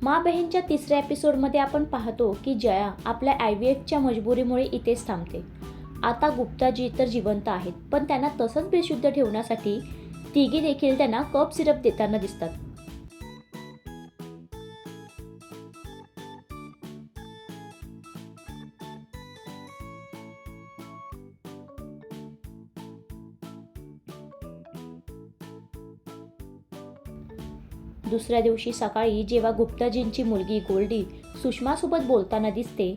माँ बहीणच्या तिसऱ्या एपिसोडमध्ये आपण पाहतो की जया आपल्या IVFच्या मजबुरीमुळे इथेच थांबते. आता गुप्ताजी तर जिवंत आहेत, पण त्यांना तसंच बेशुद्ध ठेवण्यासाठी तिघी देखील त्यांना कप सिरप देताना दिसतात. दुसऱ्या दिवशी सकाळी जेव्हा गुप्ताजींची मुलगी गोल्डी सुषमासोबत बोलताना दिसते,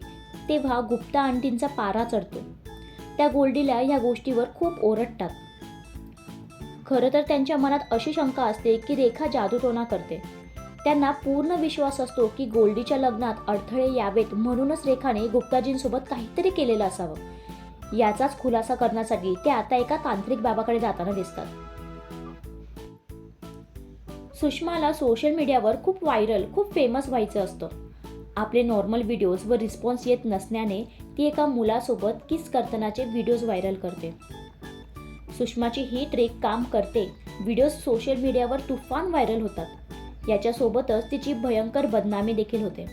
तेव्हा गुप्ता आंटींचा पारा चढतो. त्या गोल्डीला ह्या गोष्टीवर खूप ओरडतात. खरं तर त्यांच्या मनात अशी शंका असते की रेखा जादूटोणा करते. त्यांना पूर्ण विश्वास असतो की गोल्डीच्या लग्नात अडथळे यावेत म्हणूनच रेखाने गुप्ताजींसोबत काहीतरी केलेलं असावं. याचाच खुलासा करण्यासाठी ते आता एका तांत्रिक बाबाकडे जाताना दिसतात. सुषमाला सोशल मीडियावर खूप व्हायरल, खूप फेमस व्हायचं असतं. आपले नॉर्मल व्हिडिओज व रिस्पॉन्स येत नसल्याने ती एका मुलासोबत किस करतानाचे व्हिडिओज व्हायरल करते. सुषमाची ही ट्रिक काम करते. व्हिडिओज सोशल मीडियावर तुफान व्हायरल होतात. याच्यासोबतच तिची भयंकर बदनामी देखील होते.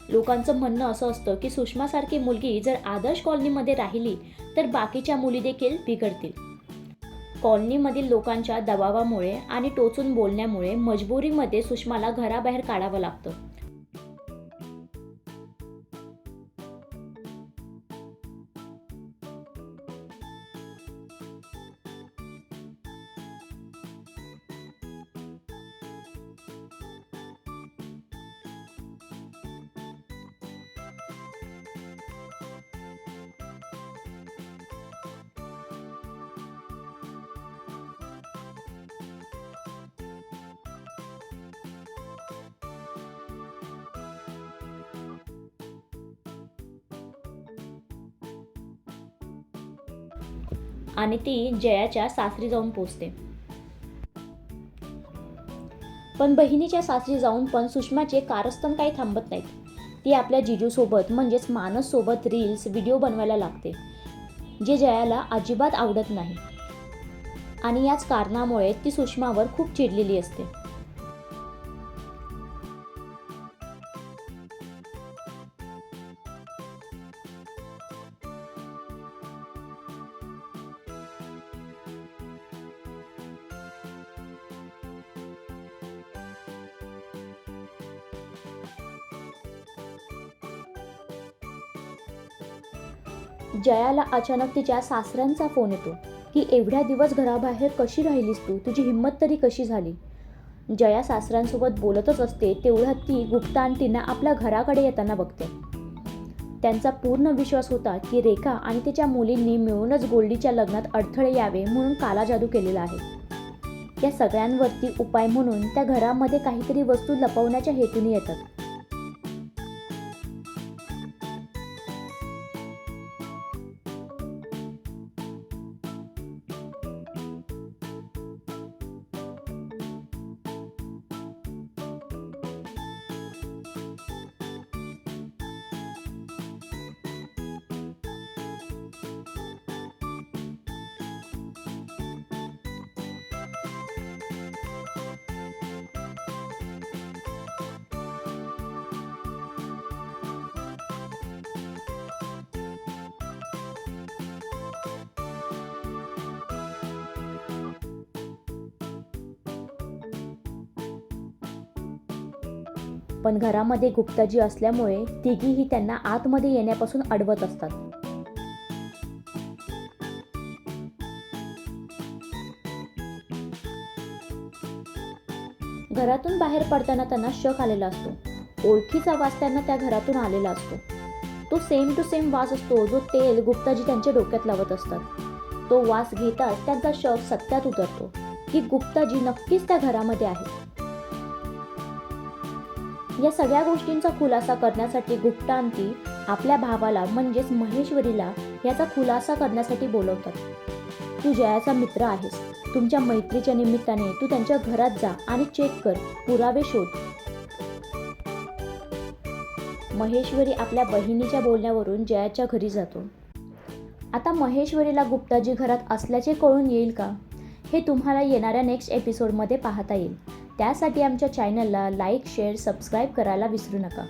लोकांचं म्हणणं असं असतं की सुषमासारखी मुलगी जर आदर्श कॉलनीमध्ये राहिली तर बाकीच्या मुली देखील बिघडतील. कॉलनीमधील लोकांच्या दबावामुळे आणि टोचून बोलण्यामुळे मजबुरीमध्ये सुषमाला घराबाहेर काढावं लागतं. आणि ती जयाच्या सासरी जाऊन पोचते. पण बहिणीच्या सासरी जाऊन पण सुषमाचे कारस्थान काही थांबत नाहीत. ती आपल्या जिजूसोबत म्हणजेच मानससोबत रील्स व्हिडिओ बनवायला लागते, जे जयाला अजिबात आवडत नाही. आणि याच कारणामुळे ती सुषमावर खूप चिडलेली असते. जयाला अचानक तिच्या सासऱ्यांचा फोन येतो की एवढ्या दिवस घराबाहेर कशी राहिलीस तू, तुझी हिंमत तरी कशी झाली. जया सासऱ्यांसोबत बोलतच असते तेवढ्यात ती गुप्ता आंटींना आपल्या घराकडे येताना बघते. त्यांचा पूर्ण विश्वास होता की रेखा आणि तिच्या मुलींनी मिळूनच गोल्डीच्या लग्नात अडथळे यावे म्हणून काला जादू केलेला आहे. या सगळ्यांवरती उपाय म्हणून त्या घरामध्ये काहीतरी वस्तू लपवण्याच्या हेतूने येतात. पण घरामध्ये गुप्ताजी असल्यामुळे तिघीही त्यांना आतमध्ये येण्यापासून अडवत असतात. घरातून बाहेर पडताना त्यांना शक आलेला असतो. ओळखीचा वास त्यांना त्या घरातून आलेला असतो. तो सेम टू सेम वास असतो जो तेल गुप्ताजी त्यांच्या डोक्यात लावत असतात. तो वास घेताच त्यांचा शक सत्यात उतरतो की गुप्ताजी नक्कीच त्या घरामध्ये आहेत. या सगळ्या गोष्टींचा खुलासा करण्यासाठी गुप्ता आंटी आपल्या भावाला म्हणजेच महेश्वरीला याचा खुलासा करण्यासाठी बोलवतात. तू जयाचा मित्र आहेस. तुमच्या मैत्रीच्या निमित्ताने तू त्यांच्या घरात जा आणि चेक कर, पुरावे शोध. महेश्वरी आपल्या बहिणीच्या बोलण्यावरून जयाच्या घरी जातो. आता महेश्वरीला गुप्ताजी घरात असल्याचे कळून येईल का, हे तुम्हाला येणाऱ्या नेक्स्ट एपिसोडमध्ये पाहता येईल. त्यासाठी आमच्या चॅनलला लाईक, शेअर, सबस्क्राईब करायला विसरू नका.